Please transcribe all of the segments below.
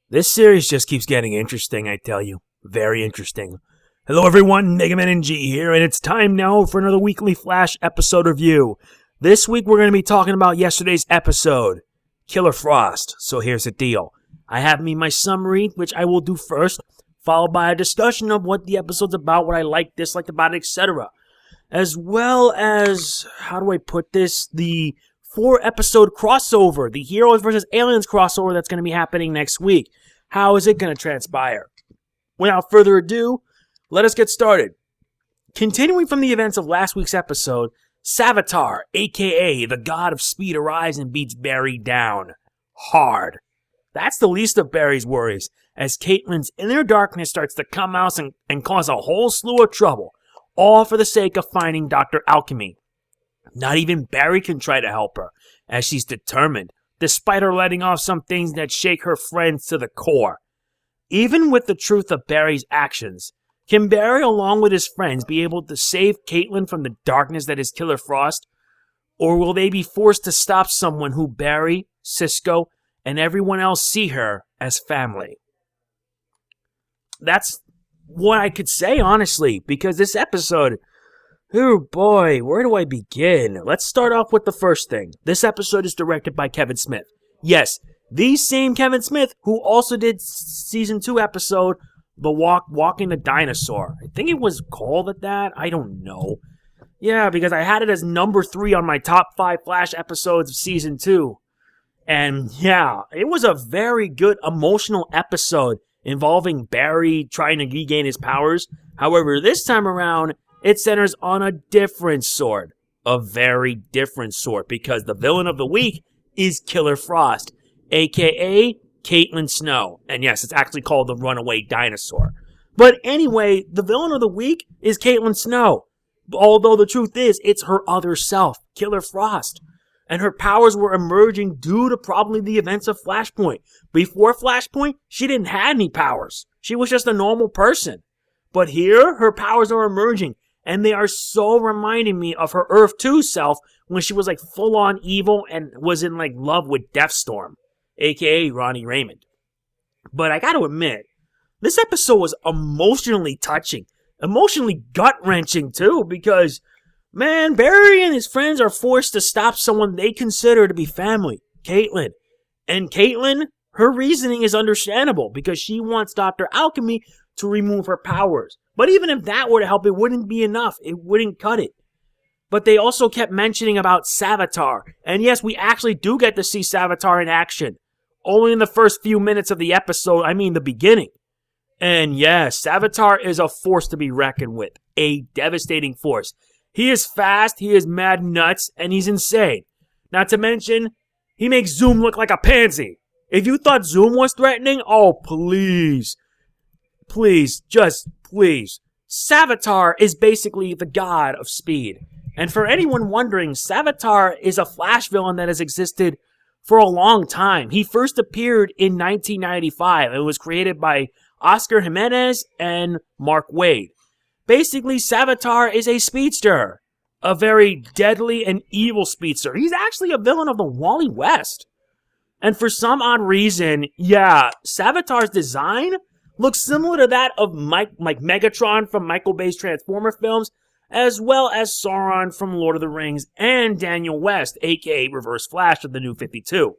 This series just keeps getting interesting, I tell you. Very interesting. Hello everyone, Mega Man and G here, and it's time now for another weekly Flash episode review. This week we're going to be talking about yesterday's episode, Killer Frost. So here's the deal. I have my summary, which I will do first, followed by a discussion of what the episode's about, what I liked, disliked about it, etc. As well as, how do I put this, the 4-episode crossover, the Heroes vs. Aliens crossover that's going to be happening next week. How is it going to transpire? Without further ado, let us get started. Continuing from the events of last week's episode, Savitar, aka the god of speed, arrives and beats Barry down. Hard. That's the least of Barry's worries, as Caitlin's inner darkness starts to come out and cause a whole slew of trouble, all for the sake of finding Dr. Alchemy. Not even Barry can try to help her, as she's determined, despite her letting off some things that shake her friends to the core. Even with the truth of Barry's actions, can Barry, along with his friends, be able to save Caitlin from the darkness that is Killer Frost? Or will they be forced to stop someone who Barry, Cisco, and everyone else see her as family? That's what I could say, honestly, because this episode... Oh boy, where do I begin? Let's start off with the first thing. This episode is directed by Kevin Smith. Yes, the same Kevin Smith who also did Season 2 episode, The Walking the Dinosaur. I think it was called that. I don't know. Yeah, because I had it as number 3 on my top 5 Flash episodes of Season 2. And yeah, it was a very good emotional episode involving Barry trying to regain his powers. However, this time around, it centers on a different sort. A very different sort, because the villain of the week is Killer Frost, a.k.a. Caitlin Snow. And yes, it's actually called the Runaway Dinosaur. But anyway, the villain of the week is Caitlin Snow. Although the truth is, it's her other self, Killer Frost. And her powers were emerging due to probably the events of Flashpoint. Before Flashpoint, she didn't have any powers. She was just a normal person. But here, her powers are emerging. And they are so reminding me of her Earth 2 self when she was full-on evil and was in love with Deathstorm, a.k.a. Ronnie Raymond. But I gotta admit, this episode was emotionally touching, emotionally gut-wrenching too, because, man, Barry and his friends are forced to stop someone they consider to be family, Caitlin. And Caitlin, her reasoning is understandable because she wants Dr. Alchemy to remove her powers. But even if that were to help, it wouldn't be enough. It wouldn't cut it. But they also kept mentioning about Savitar. And yes, we actually do get to see Savitar in action. Only in the first few minutes of the episode, the beginning. And yes, Savitar is a force to be reckoned with. A devastating force. He is fast, he is mad nuts, and he's insane. Not to mention, he makes Zoom look like a pansy. If you thought Zoom was threatening, oh please. Please, just please. Savitar is basically the god of speed. And for anyone wondering, Savitar is a Flash villain that has existed for a long time. He first appeared in 1995 and was created by Oscar Jimenez and Mark Waid. Basically, Savitar is a speedster. A very deadly and evil speedster. He's actually a villain of the Wally West. And for some odd reason, yeah, Savitar's design looks similar to that of Megatron from Michael Bay's Transformer films, as well as Sauron from Lord of the Rings, and Daniel West, aka Reverse Flash of the New 52.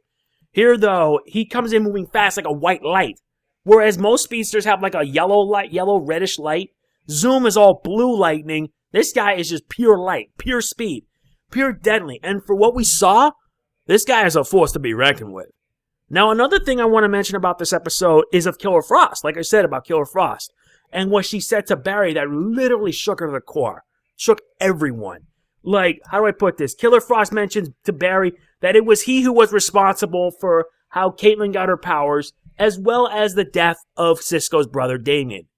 Here, though, he comes in moving fast like a white light, whereas most speedsters have a yellow reddish light. Zoom is all blue lightning. This guy is just pure light, pure speed, pure deadly, and for what we saw, this guy is a force to be reckoned with. Now, another thing I want to mention about this episode is of Killer Frost, like I said about Killer Frost, and what she said to Barry that literally shook her to the core, shook everyone. How do I put this? Killer Frost mentions to Barry that it was he who was responsible for how Caitlin got her powers, as well as the death of Cisco's brother Damien.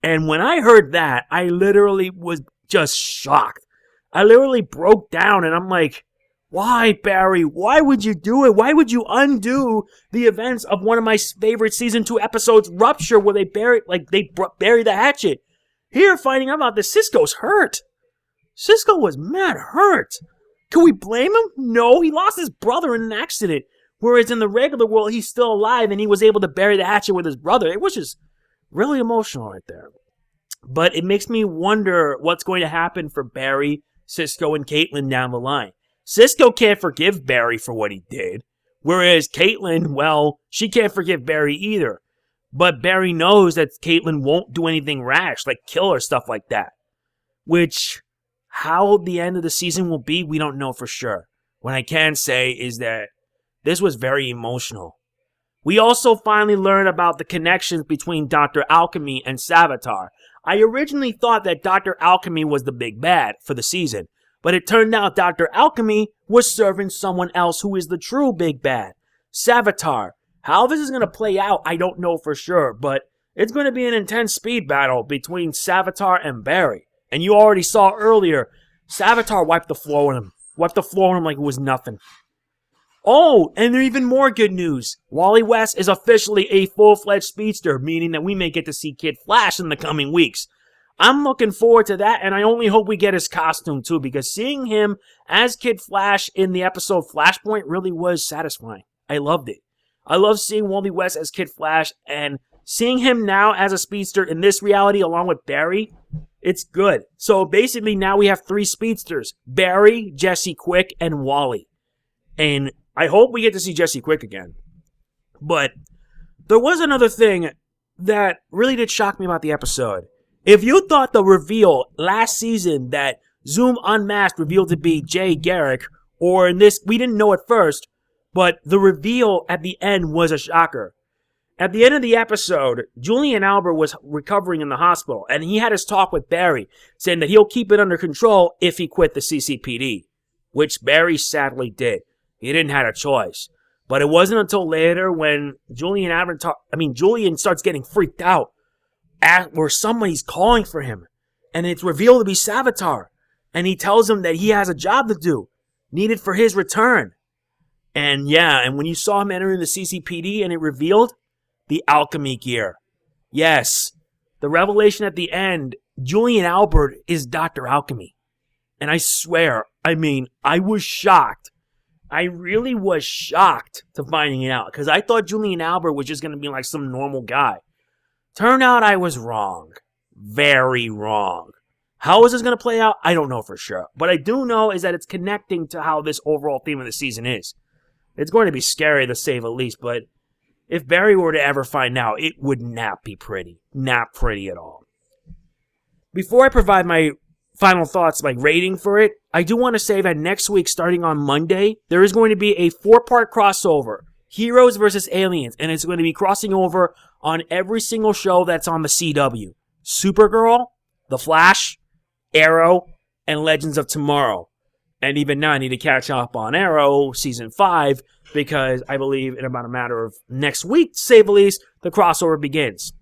And when I heard that, I literally was just shocked. I literally broke down, and I'm like, why, Barry? Why would you do it? Why would you undo the events of one of my favorite Season 2 episodes, Rupture, where they bury the hatchet? Here, finding out about this, Cisco's hurt. Cisco was mad hurt. Can we blame him? No, he lost his brother in an accident. Whereas in the regular world, he's still alive and he was able to bury the hatchet with his brother. It was just really emotional right there. But it makes me wonder what's going to happen for Barry, Cisco, and Caitlin down the line. Cisco can't forgive Barry for what he did. Whereas Caitlin, well, she can't forgive Barry either. But Barry knows that Caitlin won't do anything rash, like kill or stuff like that. Which, how the end of the season will be, we don't know for sure. What I can say is that this was very emotional. We also finally learned about the connections between Dr. Alchemy and Savitar. I originally thought that Dr. Alchemy was the big bad for the season, but it turned out Dr. Alchemy was serving someone else who is the true big bad, Savitar. How this is going to play out, I don't know for sure, but it's going to be an intense speed battle between Savitar and Barry. And you already saw earlier, Savitar wiped the floor with him. Wiped the floor with him like it was nothing. Oh, and there's even more good news. Wally West is officially a full-fledged speedster, meaning that we may get to see Kid Flash in the coming weeks. I'm looking forward to that, and I only hope we get his costume too, because seeing him as Kid Flash in the episode Flashpoint really was satisfying. I loved it. I love seeing Wally West as Kid Flash, and seeing him now as a speedster in this reality along with Barry, it's good. So basically now we have 3 speedsters, Barry, Jesse Quick, and Wally. And I hope we get to see Jesse Quick again. But there was another thing that really did shock me about the episode. If you thought the reveal last season that Zoom Unmasked revealed to be Jay Garrick, or in this, we didn't know at first, but the reveal at the end was a shocker. At the end of the episode, Julian Albert was recovering in the hospital, and he had his talk with Barry, saying that he'll keep it under control if he quit the CCPD, which Barry sadly did. He didn't have a choice. But it wasn't until later when Julian starts getting freaked out where somebody's calling for him. And it's revealed to be Savitar. And he tells him that he has a job to do, needed for his return. And yeah, and when you saw him entering the CCPD and it revealed the alchemy gear. Yes, the revelation at the end, Julian Albert is Dr. Alchemy. And I swear, I was shocked. I really was shocked to finding it out because I thought Julian Albert was just going to be like some normal guy. Turned out I was wrong. Very wrong. How is this going to play out? I don't know for sure. What I do know is that it's connecting to how this overall theme of the season is. It's going to be scary to say the least, but if Barry were to ever find out, it would not be pretty. Not pretty at all. Before I provide my final thoughts, like rating for it, I do want to say that next week, starting on Monday, there is going to be a 4-part crossover, Heroes vs. Aliens, and it's going to be crossing over on every single show that's on the CW. Supergirl, The Flash, Arrow, and Legends of Tomorrow. And even now I need to catch up on Arrow Season 5, because I believe in about a matter of next week, to say the least, the crossover begins.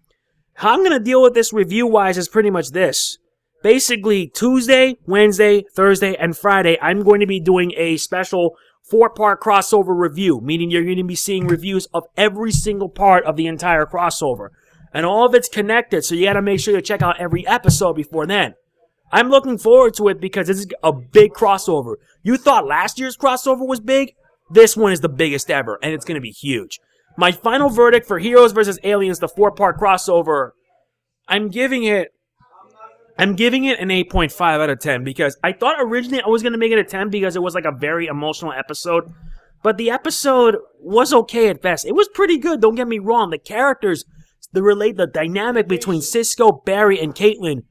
How I'm going to deal with this review-wise is pretty much this. Basically, Tuesday, Wednesday, Thursday, and Friday, I'm going to be doing a special 4-part crossover review, meaning you're going to be seeing reviews of every single part of the entire crossover. And all of it's connected, so you got to make sure you check out every episode before then. I'm looking forward to it because this is a big crossover. You thought last year's crossover was big? This one is the biggest ever, and it's going to be huge. My final verdict for Heroes vs. Aliens, the 4-part crossover, I'm giving it an 8.5 out of 10 because I thought originally I was going to make it a 10 because it was like a very emotional episode. But the episode was okay at best. It was pretty good, don't get me wrong. The characters, the dynamic between Cisco, Barry, and Caitlin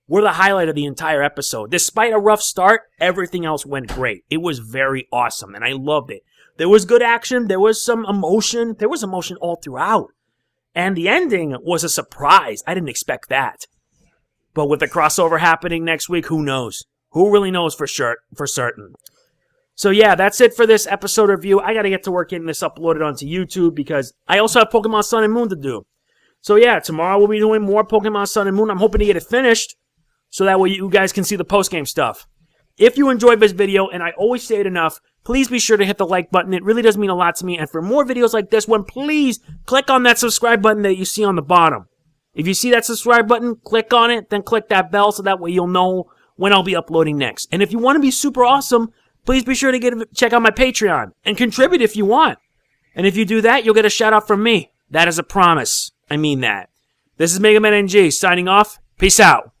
were the highlight of the entire episode. Despite a rough start, everything else went great. It was very awesome, and I loved it. There was good action. There was some emotion. There was emotion all throughout. And the ending was a surprise. I didn't expect that. But with the crossover happening next week, who knows? Who really knows for certain? So yeah, that's it for this episode review. I got to get to work getting this uploaded onto YouTube because I also have Pokemon Sun and Moon to do. So yeah, tomorrow we'll be doing more Pokemon Sun and Moon. I'm hoping to get it finished so that way you guys can see the post-game stuff. If you enjoyed this video, and I always say it enough, please be sure to hit the like button. It really does mean a lot to me. And for more videos like this one, please click on that subscribe button that you see on the bottom. If you see that subscribe button, click on it, then click that bell so that way you'll know when I'll be uploading next. And if you want to be super awesome, please be sure to check out my Patreon and contribute if you want. And if you do that, you'll get a shout out from me. That is a promise. I mean that. This is Mega Man NG signing off. Peace out.